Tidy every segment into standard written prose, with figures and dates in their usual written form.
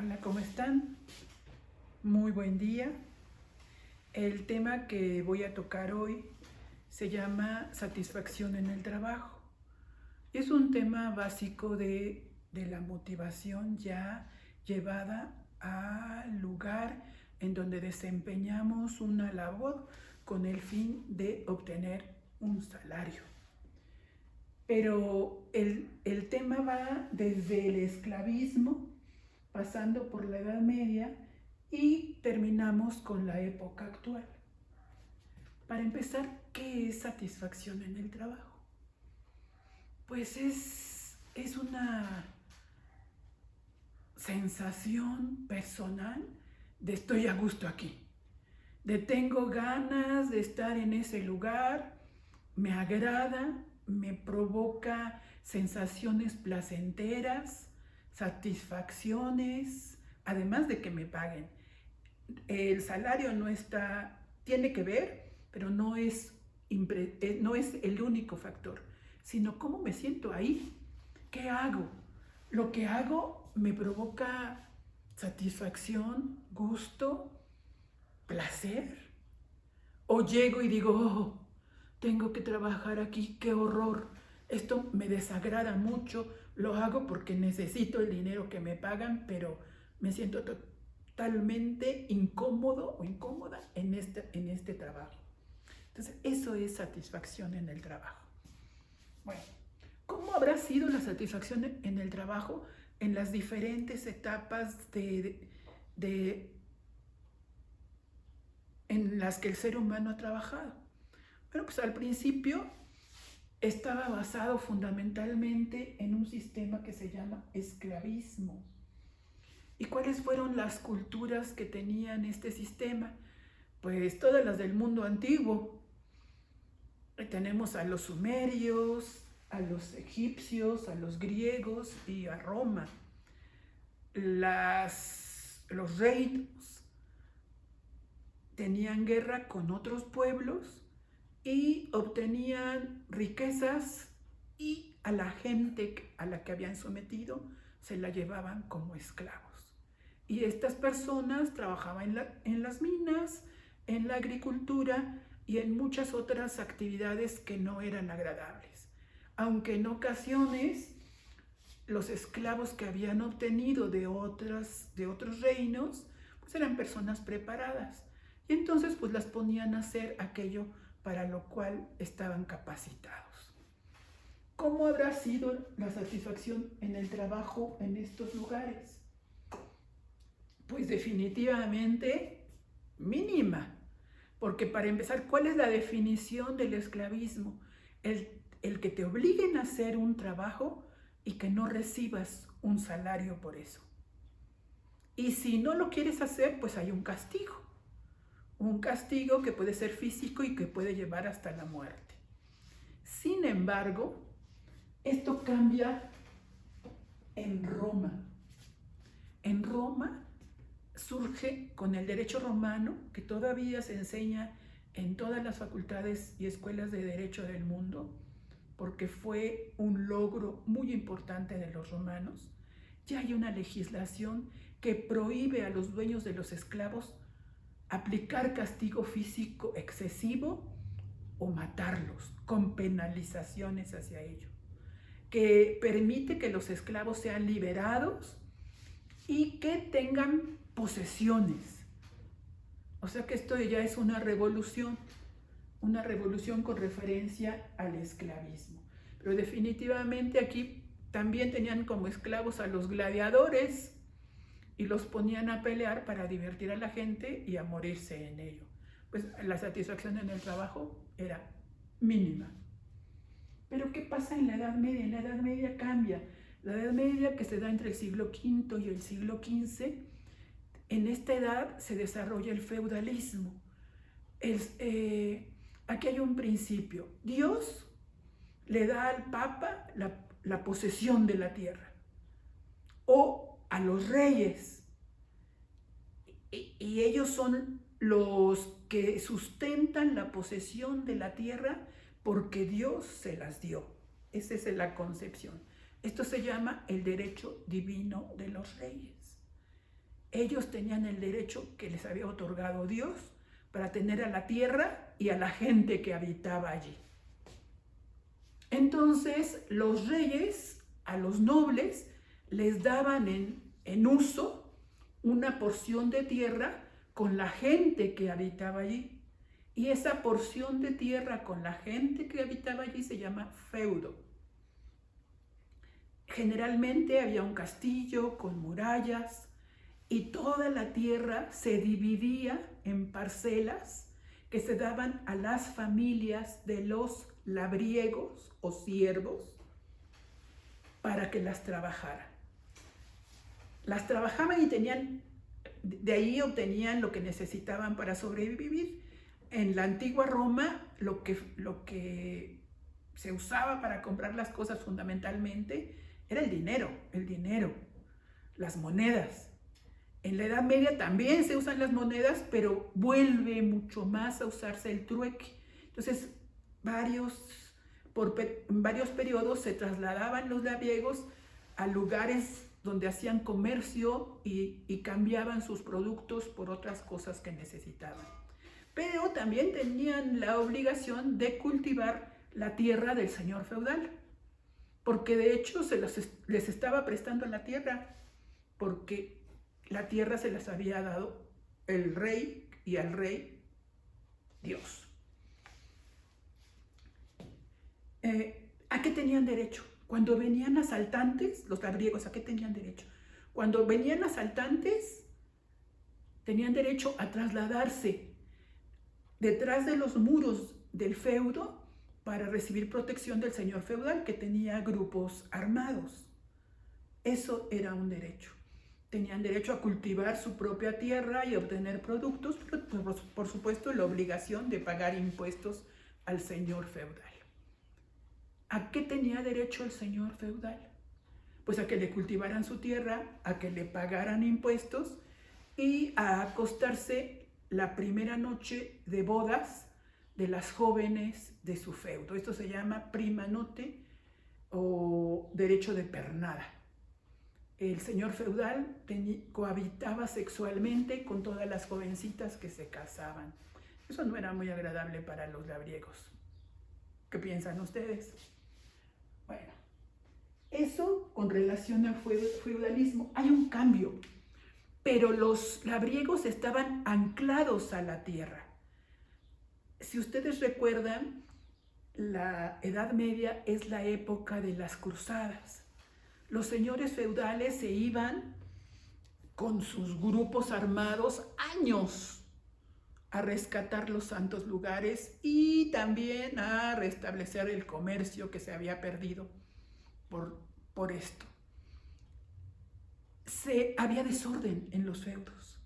Hola, ¿cómo están? Muy buen día. El tema que voy a tocar hoy se llama satisfacción en el trabajo. Es un tema básico de la motivación ya llevada al lugar en donde desempeñamos una labor con el fin de obtener un salario. Pero el tema va desde el esclavismo, pasando por la Edad Media y terminamos con la época actual. Para empezar, ¿qué es satisfacción en el trabajo? Pues es una sensación personal de estoy a gusto aquí, de tengo ganas de estar en ese lugar, me agrada, me provoca sensaciones placenteras, satisfacciones, además de que me paguen. El salario no está, tiene que ver, pero no es el único factor, sino cómo me siento ahí, qué hago. Lo que hago me provoca satisfacción, gusto, placer. O llego y digo, oh, tengo que trabajar aquí, qué horror. Esto me desagrada mucho, lo hago porque necesito el dinero que me pagan, pero me siento totalmente incómodo o incómoda en este trabajo. Entonces, eso es satisfacción en el trabajo. Bueno, ¿cómo habrá sido la satisfacción en el trabajo en las diferentes etapas en las que el ser humano ha trabajado? Bueno, pues al principio estaba basado fundamentalmente en un sistema que se llama esclavismo. ¿Y cuáles fueron las culturas que tenían este sistema? Pues todas las del mundo antiguo. Tenemos a los sumerios, a los egipcios, a los griegos y a Roma. Los reinos tenían guerra con otros pueblos y obtenían riquezas y a la gente a la que habían sometido se la llevaban como esclavos. Y estas personas trabajaban en las minas, en la agricultura y en muchas otras actividades que no eran agradables. Aunque en ocasiones los esclavos que habían obtenido de otros reinos pues eran personas preparadas. Y entonces pues las ponían a hacer aquello para lo cual estaban capacitados. ¿Cómo habrá sido la satisfacción en el trabajo en estos lugares? Pues definitivamente mínima. Porque para empezar, ¿cuál es la definición del esclavismo? El que te obliguen a hacer un trabajo y que no recibas un salario por eso. Y si no lo quieres hacer, pues hay un castigo. Un castigo que puede ser físico y que puede llevar hasta la muerte. Sin embargo, esto cambia en Roma. En Roma surge con el derecho romano, que todavía se enseña en todas las facultades y escuelas de derecho del mundo, porque fue un logro muy importante de los romanos. Ya hay una legislación que prohíbe a los dueños de los esclavos aplicar castigo físico excesivo o matarlos con penalizaciones hacia ello, que permite que los esclavos sean liberados y que tengan posesiones. O sea que esto ya es una revolución con referencia al esclavismo. Pero definitivamente aquí también tenían como esclavos a los gladiadores y los ponían a pelear para divertir a la gente y a morirse en ello. Pues la satisfacción en el trabajo era mínima. Pero ¿qué pasa en la Edad Media? En la Edad Media cambia. La Edad Media, que se da entre el siglo V y el siglo XV, en esta edad se desarrolla el feudalismo. Aquí hay un principio. Dios le da al Papa la posesión de la tierra o a los reyes. Y ellos son los que sustentan la posesión de la tierra porque Dios se las dio. Esa es la concepción. Esto se llama el derecho divino de los reyes. Ellos tenían el derecho que les había otorgado Dios para tener a la tierra y a la gente que habitaba allí. Entonces los reyes a los nobles les daban en uso una porción de tierra con la gente que habitaba allí. Y esa porción de tierra con la gente que habitaba allí se llama feudo. Generalmente había un castillo con murallas y toda la tierra se dividía en parcelas que se daban a las familias de los labriegos o siervos para que las trabajaran. Las trabajaban y de ahí obtenían lo que necesitaban para sobrevivir. En la antigua Roma, lo que se usaba para comprar las cosas fundamentalmente era el dinero, las monedas. En la Edad Media también se usan las monedas, pero vuelve mucho más a usarse el trueque. Entonces, en varios periodos se trasladaban los labriegos a lugares donde hacían comercio y cambiaban sus productos por otras cosas que necesitaban. Pero también tenían la obligación de cultivar la tierra del señor feudal, porque de hecho les estaba prestando la tierra, porque la tierra se las había dado el rey y al rey Dios. ¿A qué tenían derecho? Cuando venían asaltantes, los labriegos, ¿a qué tenían derecho? Cuando venían asaltantes, tenían derecho a trasladarse detrás de los muros del feudo para recibir protección del señor feudal, que tenía grupos armados. Eso era un derecho. Tenían derecho a cultivar su propia tierra y obtener productos, pero por supuesto la obligación de pagar impuestos al señor feudal. ¿A qué tenía derecho el señor feudal? Pues a que le cultivaran su tierra, a que le pagaran impuestos y a acostarse la primera noche de bodas de las jóvenes de su feudo. Esto se llama prima notte o derecho de pernada. El señor feudal cohabitaba sexualmente con todas las jovencitas que se casaban. Eso no era muy agradable para los labriegos. ¿Qué piensan ustedes? Bueno, eso con relación al feudalismo. Hay un cambio, pero los labriegos estaban anclados a la tierra. Si ustedes recuerdan, la Edad Media es la época de las cruzadas. Los señores feudales se iban con sus grupos armados años a rescatar los santos lugares y también a restablecer el comercio que se había perdido por esto. Había desorden en los feudos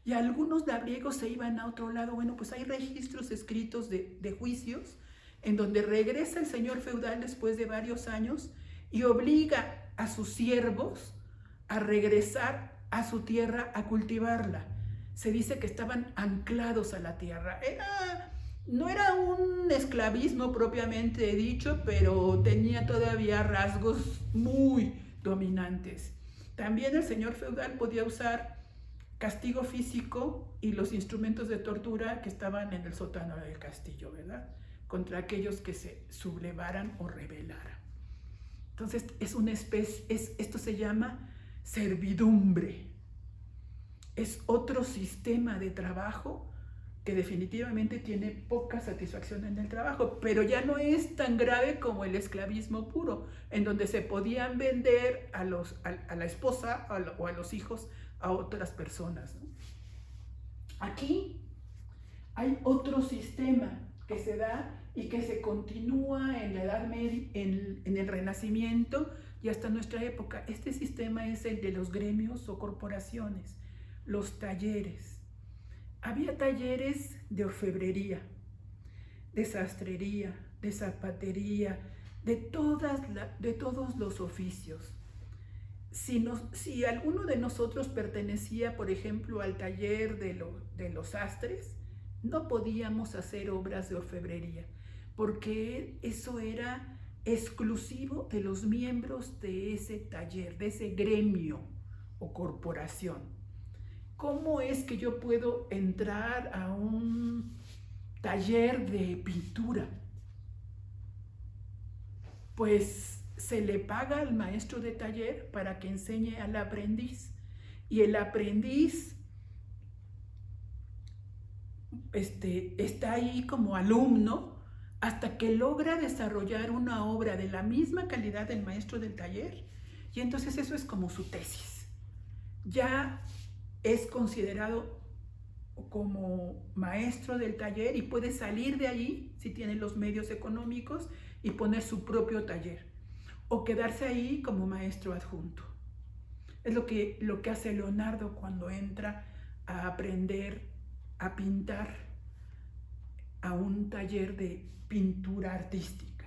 y algunos labriegos se iban a otro lado. Bueno, pues hay registros escritos de juicios en donde regresa el señor feudal después de varios años y obliga a sus siervos a regresar a su tierra a cultivarla. Se dice que estaban anclados a la tierra. No era un esclavismo propiamente dicho, pero tenía todavía rasgos muy dominantes. También el señor feudal podía usar castigo físico y los instrumentos de tortura que estaban en el sótano del castillo, ¿verdad? Contra aquellos que se sublevaran o rebelaran. Entonces, esto se llama servidumbre. Es otro sistema de trabajo que definitivamente tiene poca satisfacción en el trabajo, pero ya no es tan grave como el esclavismo puro, en donde se podían vender a la esposa o a los hijos a otras personas, ¿no? Aquí hay otro sistema que se da y que se continúa en la Edad Media, en el Renacimiento y hasta nuestra época. Este sistema es el de los gremios o corporaciones, los talleres. Había talleres de orfebrería, de sastrería, de zapatería, de todos los oficios. Si alguno de nosotros pertenecía, por ejemplo, al taller de los sastres, no podíamos hacer obras de orfebrería, porque eso era exclusivo de los miembros de ese taller, de ese gremio o corporación. ¿Cómo es que yo puedo entrar a un taller de pintura? Pues se le paga al maestro de taller para que enseñe al aprendiz. Y el aprendiz está ahí como alumno hasta que logra desarrollar una obra de la misma calidad del maestro del taller. Y entonces eso es como su tesis. Ya es considerado como maestro del taller y puede salir de allí si tiene los medios económicos y poner su propio taller o quedarse ahí como maestro adjunto. Es lo que hace Leonardo cuando entra a aprender a pintar a un taller de pintura artística.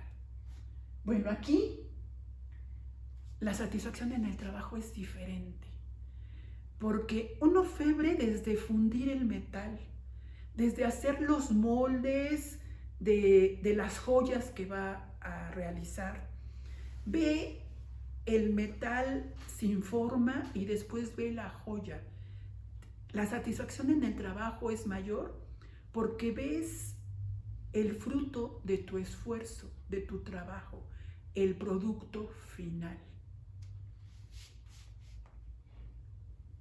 Bueno, aquí la satisfacción en el trabajo es diferente, porque un orfebre, desde fundir el metal, desde hacer los moldes de las joyas que va a realizar, ve el metal sin forma y después ve la joya. La satisfacción en el trabajo es mayor porque ves el fruto de tu esfuerzo, de tu trabajo, el producto final.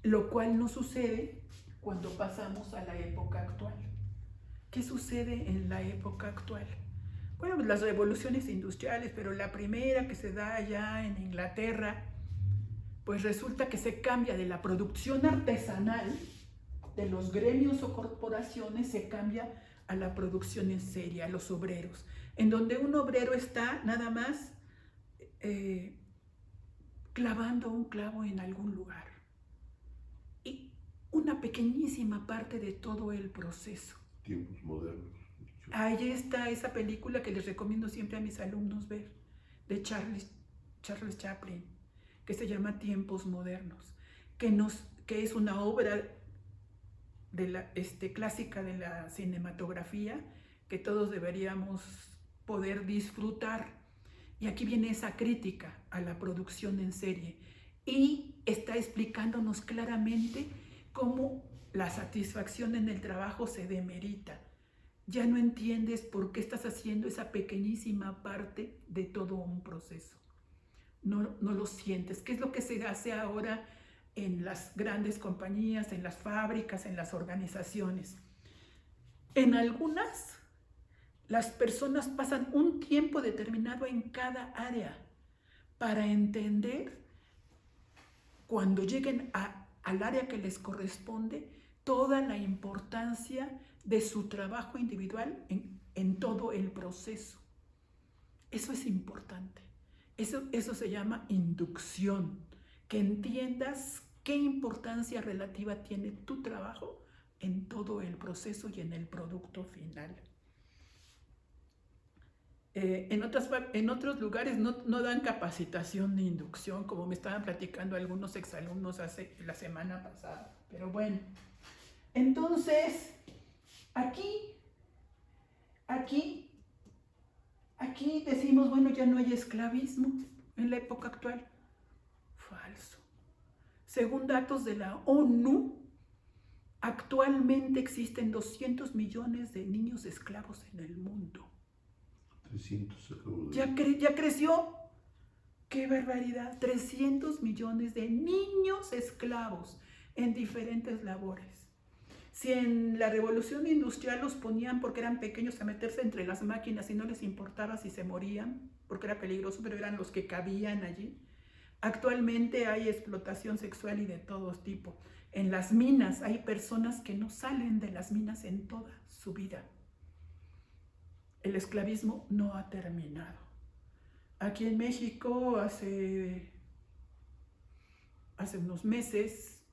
Lo cual no sucede cuando pasamos a la época actual. ¿Qué sucede en la época actual? Bueno, pues las revoluciones industriales, pero la primera que se da allá en Inglaterra, pues resulta que se cambia de la producción artesanal de los gremios o corporaciones, se cambia a la producción en serie, a los obreros, en donde un obrero está nada más clavando un clavo en algún lugar. Y una pequeñísima parte de todo el proceso. Tiempos modernos. Ahí está esa película que les recomiendo siempre a mis alumnos ver, de Charles Chaplin, que se llama Tiempos Modernos, que es una obra clásica de la cinematografía que todos deberíamos poder disfrutar. Y aquí viene esa crítica a la producción en serie y está explicándonos claramente cómo la satisfacción en el trabajo se demerita. Ya no entiendes por qué estás haciendo esa pequeñísima parte de todo un proceso. No lo sientes. ¿Qué es lo que se hace ahora en las grandes compañías, en las fábricas, en las organizaciones? En algunas, las personas pasan un tiempo determinado en cada área para entender, cuando lleguen al área que les corresponde, toda la importancia de su trabajo individual en todo el proceso. Eso es importante. Eso se llama inducción, que entiendas qué importancia relativa tiene tu trabajo en todo el proceso y en el producto final. En otros lugares no dan capacitación ni inducción, como me estaban platicando algunos exalumnos la semana pasada. Pero bueno, entonces, aquí decimos, bueno, ya no hay esclavismo en la época actual. Falso. Según datos de la ONU, actualmente existen 200 millones de niños esclavos en el mundo. 300 acabo de... Ya creció. ¡Qué barbaridad! 300 millones de niños esclavos en diferentes labores. Si en la revolución industrial los ponían porque eran pequeños a meterse entre las máquinas y no les importaba si se morían, porque era peligroso, pero eran los que cabían allí. Actualmente hay explotación sexual y de todos tipos. En las minas hay personas que no salen de las minas en toda su vida. El esclavismo no ha terminado. Aquí en México hace unos meses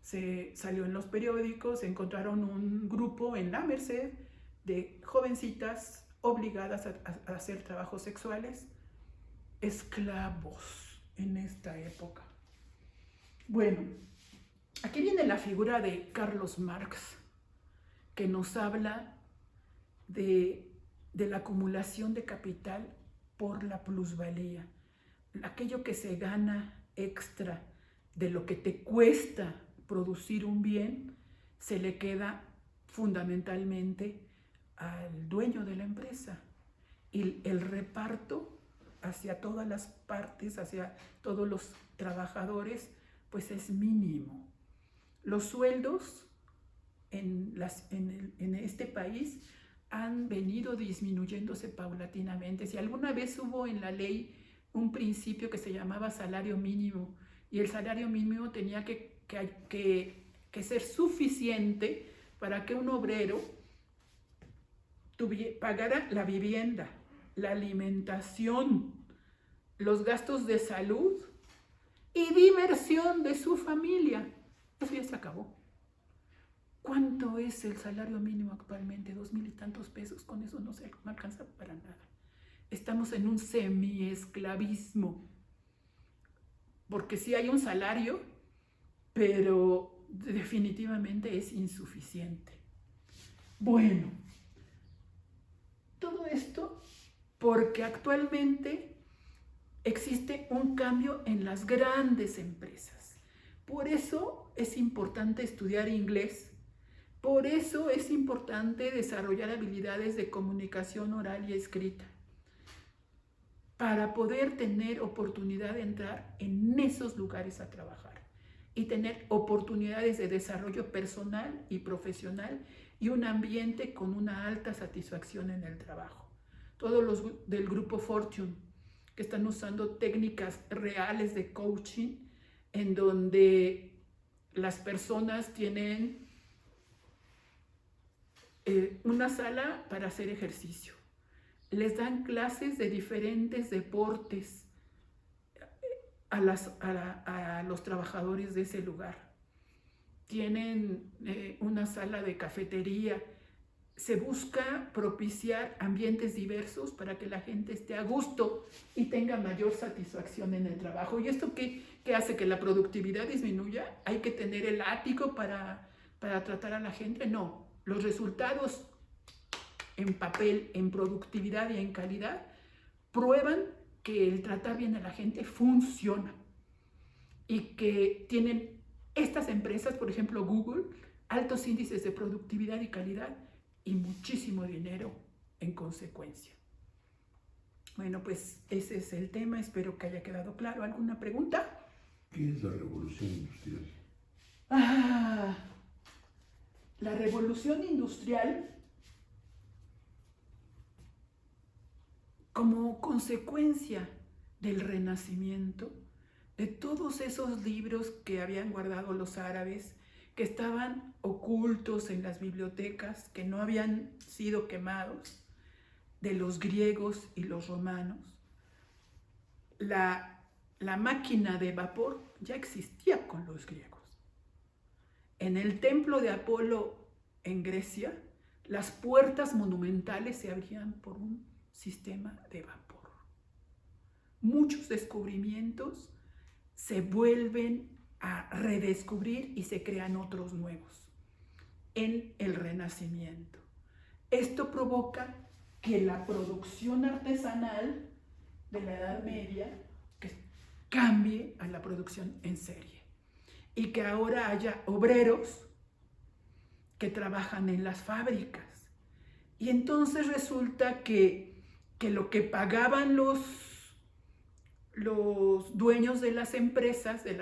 se salió en los periódicos, se encontraron un grupo en la Merced de jovencitas obligadas a hacer trabajos sexuales, esclavos en esta época. Bueno, aquí viene la figura de Carlos Marx, que nos habla de la acumulación de capital por la plusvalía, aquello que se gana extra de lo que te cuesta producir un bien se le queda fundamentalmente al dueño de la empresa. Y el reparto hacia todas las partes, hacia todos los trabajadores, pues es mínimo. Los sueldos en este país han venido disminuyéndose paulatinamente. Si alguna vez hubo en la ley un principio que se llamaba salario mínimo, y el salario mínimo tenía que ser suficiente para que un obrero pagara la vivienda, la alimentación, los gastos de salud y diversión de su familia. Eso ya se acabó. ¿Cuánto es el salario mínimo actualmente? 2,000 y tantos pesos. Con eso no alcanza para nada. Estamos en un semi-esclavismo. Porque sí hay un salario, pero definitivamente es insuficiente. Bueno, todo esto porque actualmente existe un cambio en las grandes empresas. Por eso es importante estudiar inglés. Por eso es importante desarrollar habilidades de comunicación oral y escrita, para poder tener oportunidad de entrar en esos lugares a trabajar y tener oportunidades de desarrollo personal y profesional y un ambiente con una alta satisfacción en el trabajo. Todos los del grupo Fortune que están usando técnicas reales de coaching, en donde las personas tienen una sala para hacer ejercicio. Les dan clases de diferentes deportes a los trabajadores de ese lugar. Tienen una sala de cafetería. Se busca propiciar ambientes diversos para que la gente esté a gusto y tenga mayor satisfacción en el trabajo. ¿Y esto qué hace? ¿Que la productividad disminuya? ¿Hay que tener el látigo para tratar a la gente? No. Los resultados en papel, en productividad y en calidad prueban que el tratar bien a la gente funciona y que tienen estas empresas, por ejemplo Google, altos índices de productividad y calidad y muchísimo dinero en consecuencia. Bueno, pues ese es el tema, espero que haya quedado claro. ¿Alguna pregunta? ¿Qué es la revolución industrial? La revolución industrial, como consecuencia del Renacimiento, de todos esos libros que habían guardado los árabes, que estaban ocultos en las bibliotecas, que no habían sido quemados, de los griegos y los romanos. La máquina de vapor ya existía con los griegos. En el templo de Apolo en Grecia, las puertas monumentales se abrían por un sistema de vapor. Muchos descubrimientos se vuelven a redescubrir y se crean otros nuevos en el Renacimiento. Esto provoca que la producción artesanal de la Edad Media cambie a la producción en serie y que ahora haya obreros que trabajan en las fábricas. Y entonces resulta que lo que pagaban los dueños de las empresas, de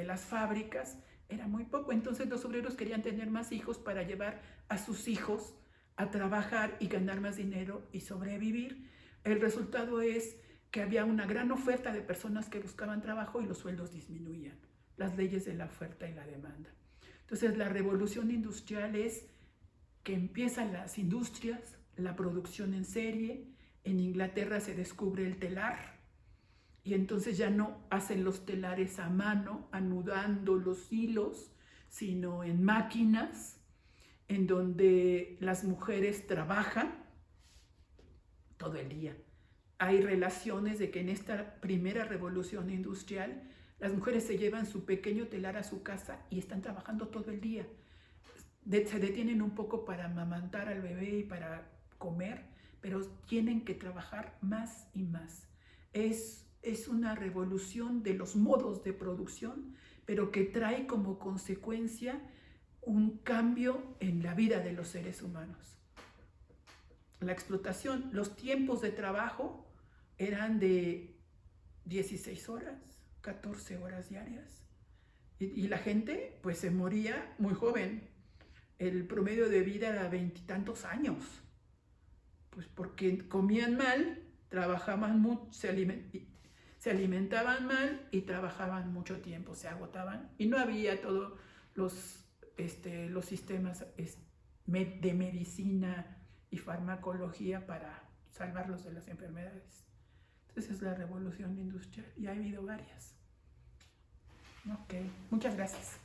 las fábricas, era muy poco. Entonces los obreros querían tener más hijos para llevar a sus hijos a trabajar y ganar más dinero y sobrevivir. El resultado es que había una gran oferta de personas que buscaban trabajo y los sueldos disminuían. Las leyes de la oferta y la demanda. Entonces la revolución industrial es que empiezan las industrias, la producción en serie. En Inglaterra se descubre el telar y entonces ya no hacen los telares a mano, anudando los hilos, sino en máquinas, en donde las mujeres trabajan todo el día. Hay relaciones de que en esta primera revolución industrial las mujeres se llevan su pequeño telar a su casa y están trabajando todo el día. Se detienen un poco para amamantar al bebé y para comer, pero tienen que trabajar más y más. Es una revolución de los modos de producción, pero que trae como consecuencia un cambio en la vida de los seres humanos. La explotación, los tiempos de trabajo eran de 16 horas, 14 horas diarias. Y la gente pues se moría muy joven. El promedio de vida era 20 y tantos años. Pues porque comían mal, trabajaban mucho, se alimentaban mal y trabajaban mucho tiempo, se agotaban. Y no había todos los sistemas de medicina y farmacología para salvarlos de las enfermedades. Entonces es la revolución industrial y ha habido varias. Ok, muchas gracias.